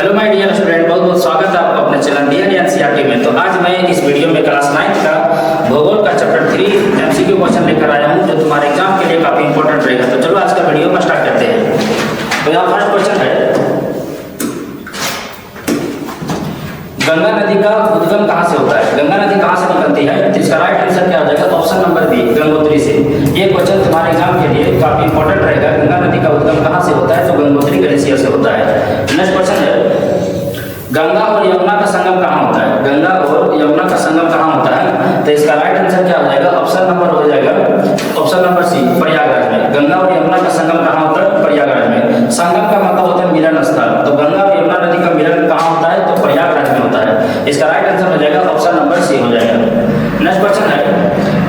Hello my dear student, बहुत बहुत स्वागत है आपका अपने चैनल डीएन एनसीईआरटी में। तो आज मैं इस वीडियो में क्लास 9 का भूगोल का चैप्टर 3 एमसीक्यू क्वेश्चन लेकर आया हूं, जो तुम्हारे एग्जाम के लिए काफी इंपॉर्टेंट रहेगा। तो चलो आज का वीडियो में स्टार्ट करते हैं। तो यहाँ फर्स्ट क्वेश्चन है, गंगा नदी का उद्गम कहाँ से होता है? गंगा नदी कहाँ से निकलती है? तो इसका राइट आंसर क्या हो जाएगा? ऑप्शन नंबर बी, गंगोत्री से। ये क्वेश्चन तुम्हारे एग्जाम के लिए काफी इंपॉर्टेंट रहेगा। गंगा नदी का उद्गम कहाँ से होता है? तो गंगोत्री ग्लेशियर से होता है। नेक्स्ट क्वेश्चन है, गंगा और यमुना का संगम कहाँ होता है? गंगा और यमुना का संगम कहाँ होता है? तो इसका राइट आंसर क्या हो जाएगा? ऑप्शन नंबर हो जाएगा ऑप्शन नंबर सी, प्रयागराज में। गंगा और यमुना का संगम कहाँ होता है? प्रयागराज में। संगम का मतलब होता है मिलन स्थल। तो गंगा और यमुना नदी का मिलन कहाँ होता है? तो प्रयागराज में होता है। इसका राइट आंसर हो जाएगा ऑप्शन नंबर सी हो जाएगा। नेक्स्ट क्वेश्चन है,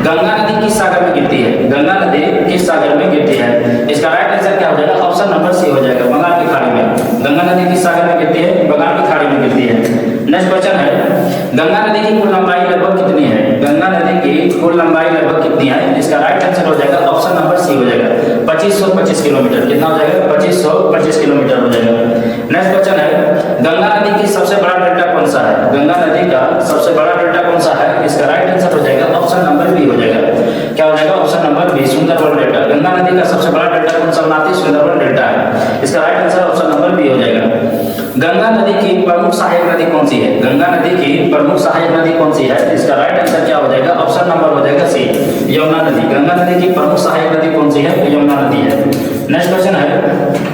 गंगा नदी किस सागर में गिरती है? गंगा नदी किस सागर में गिरती है? इसका राइट आंसर क्या हो जाएगा? ऑप्शन नंबर सी हो जाएगा, बंगाल की खाड़ी में। गंगा नदी किस सागर में गिरती है? बंगाल की खाड़ी में गिरती है। नेक्स्ट क्वेश्चन है, गंगा नदी की कुल लंबाई लगभग कितनी है? गंगा नदी की कुल लंबाई लगभग कितनी है? इसका राइट आंसर हो जाएगा ऑप्शन नंबर सी हो जाएगा 2525 किलोमीटर। कितना हो जाएगा? 2525 किलोमीटर हो जाएगा। नेक्स्ट क्वेश्चन है, गंगा नदी की सबसे बड़ा डेल्टा कौन सा है? गंगा नदी का सबसे बड़ा डेल्टा कौन सा है? इसका राइट आंसर हो जाएगा ऑप्शन नंबर बी हो जाएगा। क्या हो जाएगा? Option number B, Sundarban delta. Ganga नदी का सबसे बड़ा डेल्टा कौन सा बनाती है? सुंदरबन डेल्टा है। इसका right answer option number B हो जाएगा। गंगा नदी की प्रमुख सहायक नदी कौन सी है? गंगा नदी की प्रमुख सहायक नदी कौन सी है? इसका राइट आंसर क्या हो जाएगा? ऑप्शन नंबर हो जाएगा सी, यमुना नदी। गंगा नदी की प्रमुख सहायक नदी कौन सी है? यमुना नदी है। नेक्स्ट क्वेश्चन है,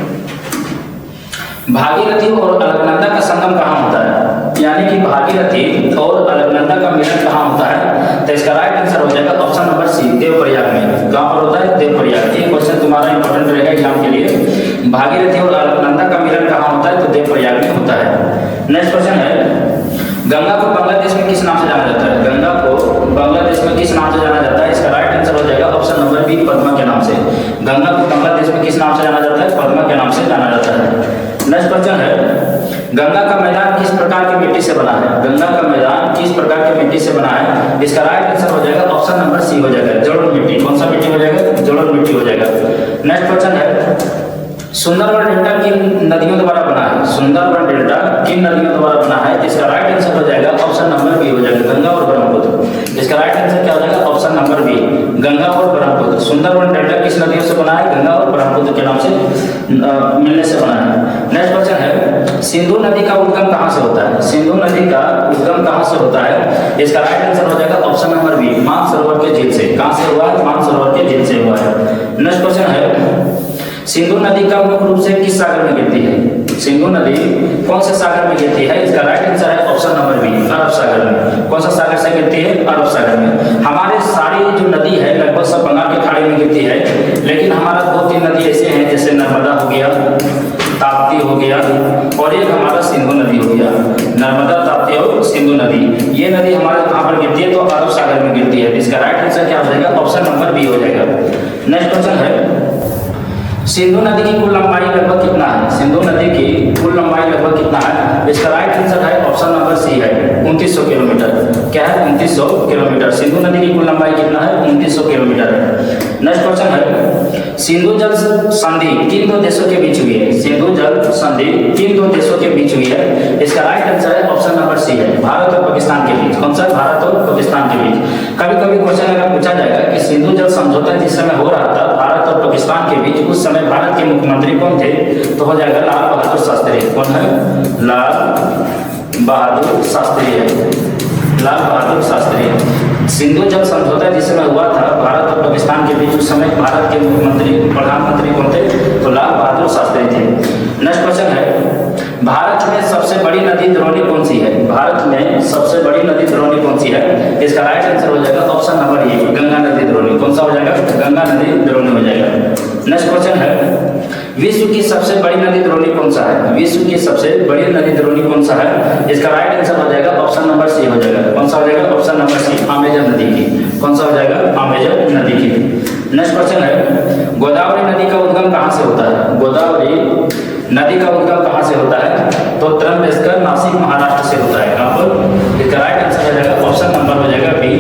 भागीरथी और अलकनंदा का संगम कहाँ होता है? यानी कि भागीरथी और अलकनंदा का मिलन कहाँ होता है? तो इसका राइट आंसर हो जाएगा ऑप्शन नंबर सी, देवप्रयाग में। कहाँ पर होता है? देवप्रयाग। ये क्वेश्चन तुम्हारा इंपॉर्टेंट रहेगा एग्जाम के लिए। भागीरथी और अलकनंदा का मिलन कहाँ होता है? तो देवप्रयाग में होता है। नेक्स्ट क्वेश्चन है, गंगा को बांग्लादेश में किस नाम से जाना जाता है? गंगा को बांग्लादेश में किस नाम से जाना जाता है? इसका राइट आंसर हो जाएगा ऑप्शन नंबर बी, पद्मा के नाम से। गंगा को बांग्लादेश में किस नाम से जाना जाता है? पद्मा के नाम से जाना जाता है। नेक्स्ट क्वेश्चन है, गंगा का मैदान किस प्रकार की मिट्टी से बना है? गंगा का मैदान किस प्रकार की मिट्टी से बना है? इसका राइट आंसर हो जाएगा ऑप्शन नंबर सी हो जाएगा, जलोढ़ मिट्टी। कौन सा मिट्टी हो जाएगा? जलोढ़ मिट्टी हो जाएगा। नेक्स्ट क्वेश्चन है, सुंदरबन डेल्टा किन नदियों द्वारा बना है? सुंदरबन डेल्टा किन नदियों द्वारा बना है? इसका राइट आंसर हो जाएगा ऑप्शन नंबर बी हो जाएगा, गंगा और ब्रह्मपुत्र। इसका राइट आंसर क्या हो जाएगा? ऑप्शन नंबर बी, गंगा और ब्रह्मपुत्र। सुंदरबन डेल्टा किस नदियों से बना है? गंगा और ब्रह्मपुत्र के नाम से मिलने से बना है। नेक्स्ट क्वेश्चन है, सिंधु नदी का उद्गम कहाँ से होता है? सिंधु नदी का उद्गम कहाँ से होता है? इसका राइट आंसर हो जाएगा ऑप्शन नंबर बी, मानसरोवर के झील से। कहाँ से हुआ है? मानसरोवर के झील से हुआ है। नेक्स्ट क्वेश्चन है, सिंधु नदी का मुख्य रूप से किस सागर में गिरती है? सिंधु नदी कौन से सागर में गिरती है? इसका राइट आंसर है ऑप्शन नंबर बी, अरब सागर में। कौन सा सागर से गिरती है? अरब सागर में। हमारे सारी जो नदी है लगभग सब बंगाल की खाड़ी में गिरती है, लेकिन हमारा 2-3 नदी ऐसे हैं, जैसे नर्मदा हो गया, ताप्ती हो गया, और एक हमारा सिंधु नदी हो गया। नर्मदा, ताप्ती और सिंधु नदी, ये नदी हमारे कहाँ पर गिरती है? तो अरब सागर में गिरती है। इसका राइट आंसर क्या हो जाएगा? ऑप्शन नंबर बी हो जाएगा। नेक्स्ट क्वेश्चन है, सिंधु नदी की कुल लंबाई लगभग कितना है? सिंधु नदी की कुल लंबाई लगभग कितना है? इसका राइट आंसर है ऑप्शन नंबर सी है 2900 किलोमीटर। क्या है? 2900 किलोमीटर। सिंधु नदी की कुल लंबाई कितना है? 2900 किलोमीटर है। नेक्स्ट क्वेश्चन है, सिंधु जल संधि किन दो देशों के बीच हुई है? सिंधु जल संधि किन दो देशों के बीच हुई है? इसका राइट आंसर है ऑप्शन नंबर सी है, भारत और पाकिस्तान के बीच। कौन सा? भारत और पाकिस्तान के बीच। कभी कभी क्वेश्चन अगर पूछा जाएगा कि सिंधु जल समझौता जिस समय हो रहा था भारत और पाकिस्तान के बीच, उस समय भारत के मुख्यमंत्री कौन थे? तो हो जाएगा लाल बहादुर शास्त्री। कौन है? लाल बहादुर शास्त्री है, लाल बहादुर शास्त्री। सिंधु जल समझौता जिस समय हुआ था भारत और पाकिस्तान के बीच, उस समय भारत के मुख्यमंत्री प्रधानमंत्री कौन थे? तो लाल बहादुर शास्त्री थे। नेक्स्ट क्वेश्चन है, भारत में सबसे बड़ी नदी द्रोणी कौन सी है? भारत में सबसे बड़ी नदी द्रोणी कौन सी है? इसका राइट आंसर हो जाएगा ऑप्शन नंबर ए, गंगा नदी द्रोणी। कौन सा हो जाएगा? गंगा नदी द्रोणी हो जाएगा। नेक्स्ट क्वेश्चन है, विश्व की सबसे बड़ी नदी द्रोणी कौन सा है? विश्व की सबसे बड़ी नदी द्रोणी कौन सा है? इसका राइट आंसर हो जाएगा ऑप्शन नंबर सी हो जाएगा। कौन सा हो जाएगा? ऑप्शन नंबर सी, अमेजन नदी की। कौन सा हो जाएगा? अमेजन नदी की। नेक्स्ट क्वेश्चन है, गोदावरी नदी का उद्गम कहाँ से होता है? गोदावरी नदी का उद्गम कहाँ से होता है? तो त्र्यंबकेश्वर, नासिक, महाराष्ट्र से होता है। कहाँ पर? इसका राइट आंसर हो जाएगा ऑप्शन नंबर हो जाएगा बी,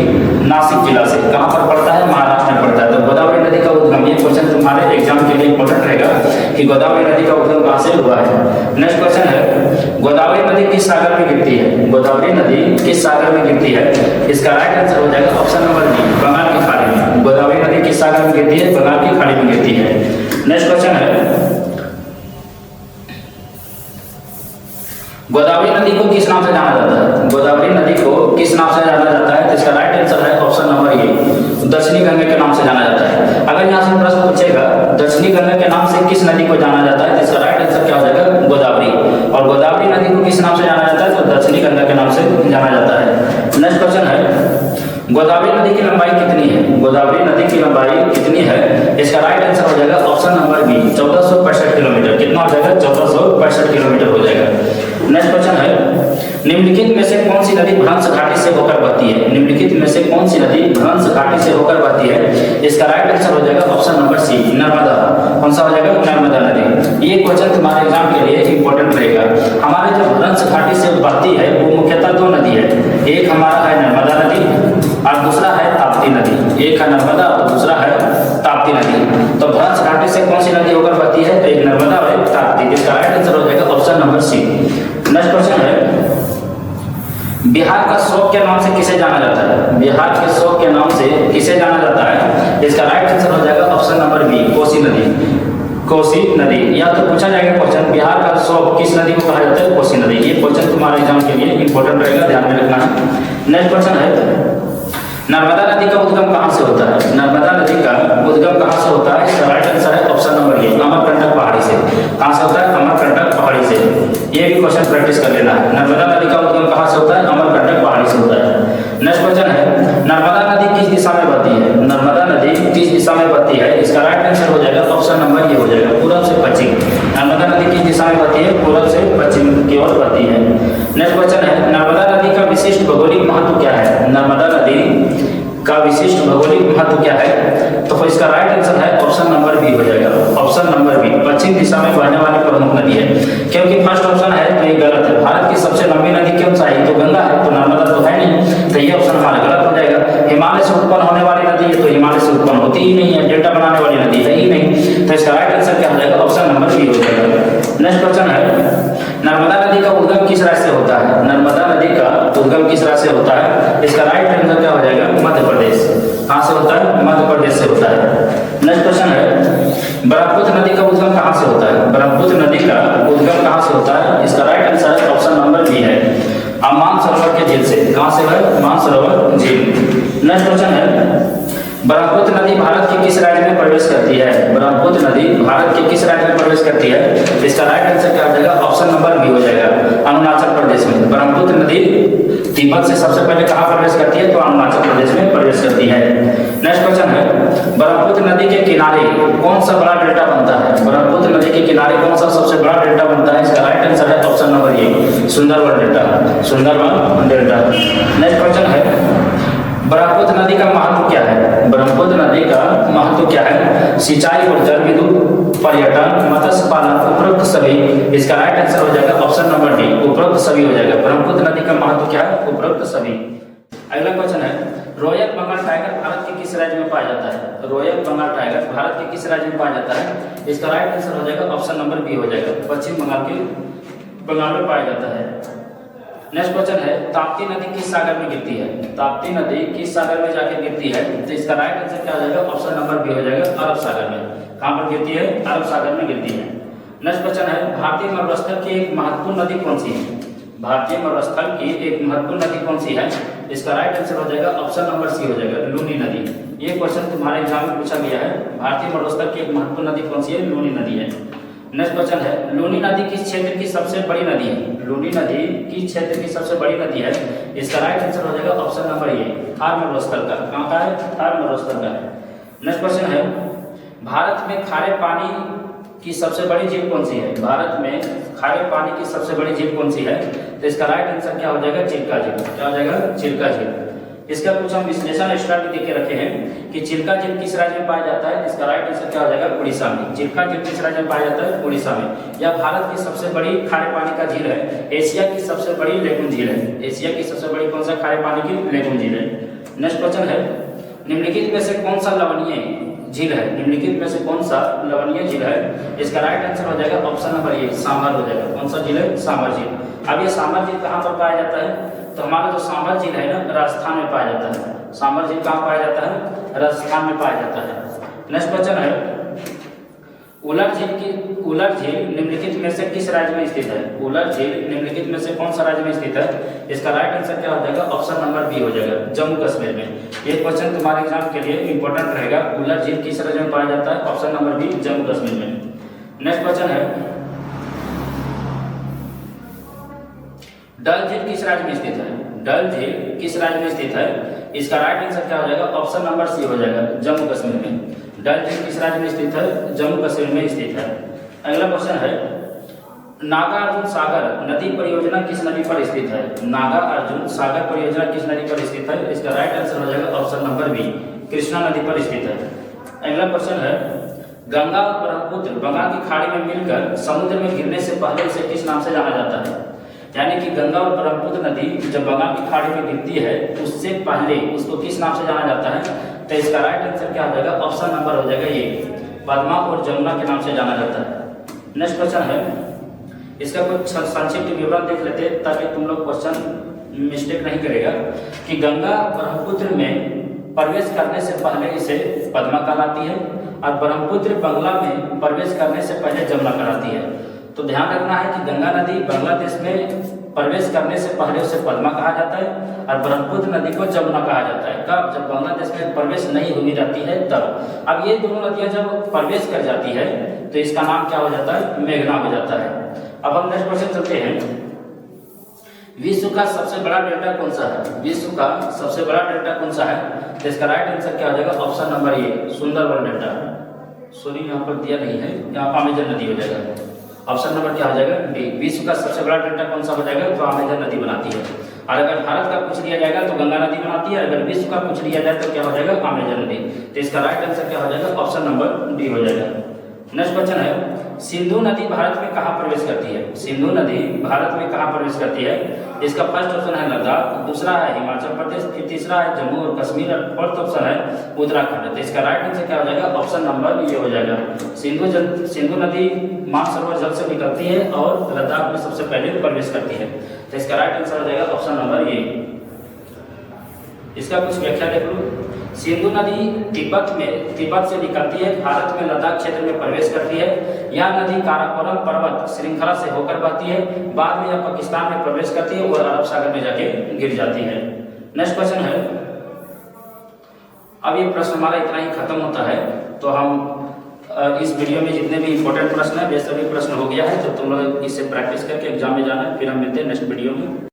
नासिक जिला से। कहाँ पर पड़ता है? महाराष्ट्र में पड़ता है। तो गोदावरी नदी का उद्गम, ये क्वेश्चन तुम्हारे एग्जाम के लिए इंपॉर्टेंट रहेगा कि गोदावरी नदी का उद्गम कहाँ से हुआ है। नेक्स्ट क्वेश्चन है, गोदावरी नदी किस सागर में गिरती है? गोदावरी नदी किस सागर में गिरती है? इसका राइट आंसर हो जाएगा ऑप्शन नंबर बी, बंगाल की खाड़ी में। गोदावरी नदी किस सागर में गिरती है? बंगाल की खाड़ी में गिरती है। नेक्स्ट क्वेश्चन है, गोदावरी नदी को किस नाम से जाना जाता है? गोदावरी नदी को किस नाम से जाना जाता है? इसका राइट आंसर है ऑप्शन नंबर ए, दक्षिणी गंगा के नाम से जाना जाता है। अगर यहाँ से प्रश्न पूछेगा दक्षिणी गंगा के नाम से किस नदी को जाना जाता है, तो इसका राइट आंसर क्या हो जाएगा? गोदावरी। और गोदावरी नदी को किस नाम से जाना जाता है? तो दक्षिणी गंगा के नाम से जाना जाता है। नेक्स्ट क्वेश्चन है, गोदावरी नदी की लंबाई कितनी है? गोदावरी नदी की लंबाई कितनी है? इसका राइट आंसर हो जाएगा ऑप्शन नंबर बी, 1465 किलोमीटर। कितना हो जाएगा? 1465 किलोमीटर हो जाएगा। नेक्स्ट क्वेश्चन है, निम्नलिखित में से कौन सी नदी भ्रंश घाटी से होकर बहती है? निम्नलिखित में से कौन सी नदी भ्रंश घाटी से होकर बहती है? इसका राइट आंसर हो जाएगा ऑप्शन नंबर सी, नर्मदा। कौन सा हो जाएगा? नर्मदा नदी। ये क्वेश्चन तुम्हारे एग्जाम के लिए इंपॉर्टेंट रहेगा। हमारे जो भ्रंश घाटी से बहती है वो मुख्यतः दो नदी है, एक हमारा है नर्मदा नदी और दूसरा है ताप्ती नदी। एक है नर्मदा और दूसरा है ताप्ती नदी। तो भ्रंश घाटी से कौन सी नदी होकर बहती है? तो एक नर्मदा और एक ताप्ती। इसका राइट आंसर हो जाएगा option number C. Next question है, बिहार का शोक के नाम से किसे जाना जाता है? बिहार के शोक के नाम से किसे जाना जाता है? इसका राइट आंसर हो जाएगा ऑप्शन नंबर बी, कोसी नदी। कोसी नदी। या तो पूछा जाएगा क्वेश्चन, बिहार का शोक किस नदी को कहा जाता है? कोसी नदी। ये क्वेश्चन तुम्हारे एग्जाम के लिए इंपॉर्टेंट रहेगा, ध्यान में रखना है। नेक्स्ट क्वेश्चन है, नर्मदा नदी का उद्गम कहाँ से होता है? नर्मदा नदी का उद्गम कहाँ से होता है? इसका राइट आंसर है ऑप्शन नंबर ए, अमरकंटक पहाड़ी से। कहाँ से होता है? अमरकंटक पहाड़ी से। ये भी क्वेश्चन प्रैक्टिस कर लेना है। नर्मदा नदी का उद्गम कहाँ से होता है? अमरकंटक पहाड़ी से होता है। नेक्स्ट क्वेश्चन है, नर्मदा नदी किस दिशा में बहती है? नर्मदा नदी किस दिशा में बहती है? इसका राइट आंसर हो जाएगा ऑप्शन नंबर ए हो जाएगा, पूरब से पश्चिम। नर्मदा नदी किस दिशा में बहती है? पूरब से पश्चिम की ओर बहती है। नेक्स्ट क्वेश्चन है, नर्मदा नदी का विशिष्ट भौगोलिक महत्व क्या है? नर्मदा नदी का विशिष्ट भौगोलिक महत्व क्या है? तो इसका राइट आंसर है ऑप्शन नंबर बी हो जाएगा, ऑप्शन नंबर बी, पश्चिम दिशा में बहने वाली प्रमुख नदी है। क्योंकि फर्स्ट ऑप्शन है तो ये गलत है। भारत की सबसे लंबी नदी कौन सा है? तो गंगा है, तो नर्मदा तो है नहीं, तो ये ऑप्शन हमारा गलत हो जाएगा। हिमालय से उत्पन्न होने वाली नदी है, तो हिमालय से उत्पन्न होती ही नहीं है, डेल्टा बनाने वाली नदी है ही नहीं, तो इसका राइट आंसर क्या हो जाएगा? ऑप्शन नंबर बी हो जाएगा। नेक्स्ट क्वेश्चन है, नर्मदा नदी का उद्गम किस राज्य से होता है? नर्मदा नदी का उद्गम किस राज्य से होता है? इसका राइट आंसर क्या हो जाएगा? मध्य प्रदेश। कहाँ से होता है? मध्य प्रदेश से होता है। नेक्स्ट क्वेश्चन है, ब्रह्मपुत्र नदी का उद्गम कहाँ से होता है? ब्रह्मपुत्र नदी का उद्गम कहाँ से होता है? इसका राइट आंसर है ऑप्शन नंबर बी है, मानसरोवर के झील से। कहाँ से है? मानसरोवर झील। नेक्स्ट क्वेश्चन है, ब्रह्मपुत्र नदी भारत के किस राज्य में प्रवेश करती है? ब्रह्मपुत्र नदी भारत के किस राज्य में प्रवेश करती है? इसका राइट आंसर क्या हो जाएगा? ऑप्शन नंबर बी हो जाएगा, अरुणाचल प्रदेश में। ब्रह्मपुत्र नदी तिब्बत से सबसे पहले कहाँ प्रवेश करती है? तो अरुणाचल प्रदेश में प्रवेश करती है। नेक्स्ट क्वेश्चन है, ब्रह्मपुत्र नदी के किनारे कौन सा बड़ा डेल्टा बनता है? ब्रह्मपुत्र नदी के किनारे कौन सा सबसे बड़ा डेल्टा बनता है? इसका राइट आंसर है option number A, Sundarban delta, Sundarban delta. Next question है, ब्रह्मपुत्र नदी का महत्व क्या है? ब्रह्मपुत्र नदी का महत्व क्या है? सिंचाई और जल विद्युत, पर्यटन, मत्स्य पालन, उपरोक्त सभी। इसका राइट आंसर हो जाएगा ऑप्शन नंबर डी, उपरोक्त सभी हो जाएगा। ब्रह्मपुत्र नदी का महत्व क्या है? उपरोक्त सभी। अगला क्वेश्चन है, रॉयल बंगाल टाइगर भारत के किस राज्य में पाया जाता है? रॉयल बंगाल टाइगर भारत के किस राज्य में पाया जाता है? इसका राइट आंसर हो जाएगा ऑप्शन नंबर बी हो जाएगा, पश्चिम बंगाल के बंगाल में पाया जाता है। नेक्स्ट क्वेश्चन है, ताप्ती नदी किस सागर में गिरती है? ताप्ती नदी किस सागर में जाकर गिरती है? तो इसका राइट आंसर क्या हो जाएगा? ऑप्शन नंबर बी हो जाएगा, अरब सागर में। कहां पर गिरती है? अरब सागर में गिरती है। नेक्स्ट क्वेश्चन है, भारतीय मरुस्थल की एक महत्वपूर्ण नदी कौन सी है? भारतीय मरुस्थल की एक महत्वपूर्ण नदी कौन सी है? इसका राइट आंसर हो जाएगा ऑप्शन नंबर सी हो जाएगा, लूनी नदी। ये क्वेश्चन तुम्हारे एग्जाम में पूछा गया है, भारतीय मरुस्थल की एक महत्वपूर्ण नदी कौन सी है? लूनी नदी है। नेक्स्ट क्वेश्चन है, लूनी नदी किस क्षेत्र की सबसे बड़ी नदी है? लूनी नदी किस क्षेत्र की सबसे बड़ी नदी है? इसका राइट आंसर हो जाएगा ऑप्शन नंबर ए, थार मरुस्थल का। कहाँ का है? थार मरुस्थल का है। नेक्स्ट क्वेश्चन है, भारत में खारे पानी की सबसे बड़ी झील कौन सी है? भारत में खारे पानी की सबसे बड़ी झील कौन सी है? तो इसका राइट आंसर क्या हो जाएगा? चिल्का झील। क्या हो जाएगा? चिल्का झील। इसका कुछ हम विश्लेषण स्टार्ट देख के रखे हैं कि चिल्का झील किस राज्य में पाया जाता है? इसका राइट आंसर क्या हो जाएगा? उड़ीसा में। चिल्का झील किस राज्य में पाया जाता है? उड़ीसा में। यह भारत की सबसे बड़ी खारे पानी का झील है, एशिया की सबसे बड़ी लेगून झील है। एशिया की सबसे बड़ी कौन सा खारे पानी की लेगून झील है? नेक्स्ट क्वेश्चन है, निम्नलिखित में से कौन सा लवणीय झील है, निम्नलिखित में से कौन सा लवणीय झील है? इसका राइट आंसर हो जाएगा ऑप्शन नंबर ए, सांभर हो जाएगा। कौन सा झील है? सांभर झील। अब ये सांभर झील कहाँ पर पाया जाता है? तो हमारा जो सांभर झील है ना, राजस्थान में पाया जाता है। सांभर झील कहाँ पाया जाता है? राजस्थान में पाया जाता है। नेक्स्ट क्वेश्चन है, उलर झील निम्नलिखित में से किस राज्य में स्थित है? उलर झील निम्नलिखित में से कौन सा राज्य में स्थित है? इसका राइट आंसर क्या हो जाएगा? ऑप्शन नंबर बी हो जाएगा, जम्मू कश्मीर में। ये क्वेश्चन तुम्हारे एग्जाम के लिए इंपॉर्टेंट रहेगा। उलर झील किस राज्य में पाया जाता है? Option number B, Jammu Kashmir में। नेक्स्ट क्वेश्चन है, डल झील किस राज्य में स्थित है? डल झील किस राज्य में स्थित है? इसका राइट आंसर क्या हो जाएगा? ऑप्शन नंबर सी हो जाएगा, जम्मू कश्मीर में। डल झील किस राज्य में स्थित है? जम्मू कश्मीर में स्थित है। अगला क्वेश्चन है, नागार्जुन सागर नदी परियोजना किस नदी पर स्थित है? नागार्जुन सागर परियोजना किस नदी पर स्थित है? इसका राइट आंसर हो जाएगा ऑप्शन नंबर बी, कृष्णा नदी पर स्थित है। अगला क्वेश्चन है, गंगा और ब्रह्मपुत्र बंगाल की खाड़ी में मिलकर समुद्र में गिरने से पहले इसे किस नाम से जाना जाता है? यानी कि गंगा और ब्रह्मपुत्र नदी जब बंगाल की खाड़ी में गिरती है उससे पहले उसको किस नाम से जाना जाता है? तो इसका राइट आंसर क्या हो जाएगा? ऑप्शन नंबर हो जाएगा ये, पद्मा और जमुना के नाम से जाना जाता है। नेक्स्ट क्वेश्चन है, इसका कुछ संक्षिप्त विवरण देख लेते हैं ताकि तुम लोग क्वेश्चन मिस्टेक नहीं करेगा कि गंगा ब्रह्मपुत्र में प्रवेश करने से पहले इसे पद्मा कहलाती है और ब्रह्मपुत्र बंगला में प्रवेश करने से पहले जमुना कहलाती है। तो ध्यान रखना है कि गंगा नदी बांग्लादेश में प्रवेश करने से पहले उसे पद्मा कहा जाता है और ब्रह्मपुत्र नदी को जमुना कहा जाता है। कब? जब बांग्लादेश में प्रवेश नहीं हुई रहती है तब। अब ये दोनों नदियां जब प्रवेश कर जाती है तो इसका नाम क्या हो जाता है? मेघना हो जाता है। अब हम नेक्स्ट क्वेश्चन चलते हैं, विश्व का सबसे बड़ा डेल्टा कौन सा है? विश्व का सबसे बड़ा डेल्टा कौन सा है? तो इसका राइट आंसर क्या हो जाएगा? ऑप्शन नंबर ए, सुंदरबन डेल्टा। सॉरी यहाँ पर दिया नहीं है, यहाँ अमेजन नदी हो जाएगा। ऑप्शन नंबर क्या हो जाएगा? डी। विश्व का सबसे बड़ा डेल्टा कौन सा हो जाएगा? तो अमेजन नदी बनाती है। और अगर भारत का पूछ लिया जाएगा तो गंगा नदी बनाती है, अगर विश्व का पूछ लिया जाए तो क्या हो जाएगा? अमेजन नदी। तो इसका राइट आंसर क्या हो जाएगा? ऑप्शन नंबर डी हो जाएगा। नेक्स्ट क्वेश्चन है, सिंधु नदी भारत में कहाँ प्रवेश करती है? सिंधु नदी भारत में कहाँ प्रवेश करती है? इसका फर्स्ट ऑप्शन है लद्दाख, दूसरा है हिमाचल प्रदेश, फिर तीसरा है जम्मू और कश्मीर और फोर्थ ऑप्शन है उत्तराखंड। तो इसका राइट आंसर क्या हो जाएगा? ऑप्शन नंबर ये हो जाएगा, सिंधु नदी मानसरोवर जल से निकलती है और लद्दाख में सबसे पहले प्रवेश करती है। तो इसका राइट आंसर हो जाएगा ऑप्शन नंबर ए। इसका कुछ व्याख्या देख लो, सिंधु नदी तिब्बत से निकलती है, भारत में लद्दाख क्षेत्र में प्रवेश करती है। यह नदी काराकोरम पर्वत श्रृंखला से होकर बहती है, बाद में यह पाकिस्तान में प्रवेश करती है और अरब सागर में जाके गिर जाती है। नेक्स्ट क्वेश्चन है, अब ये प्रश्न हमारा इतना ही खत्म होता है। तो हम इस वीडियो में जितने भी इंपॉर्टेंट प्रश्न है वे सभी प्रश्न हो गया है, तो तुम लोग इससे प्रैक्टिस करके एग्जाम में जाना है। फिर हम मिलते हैं नेक्स्ट वीडियो में।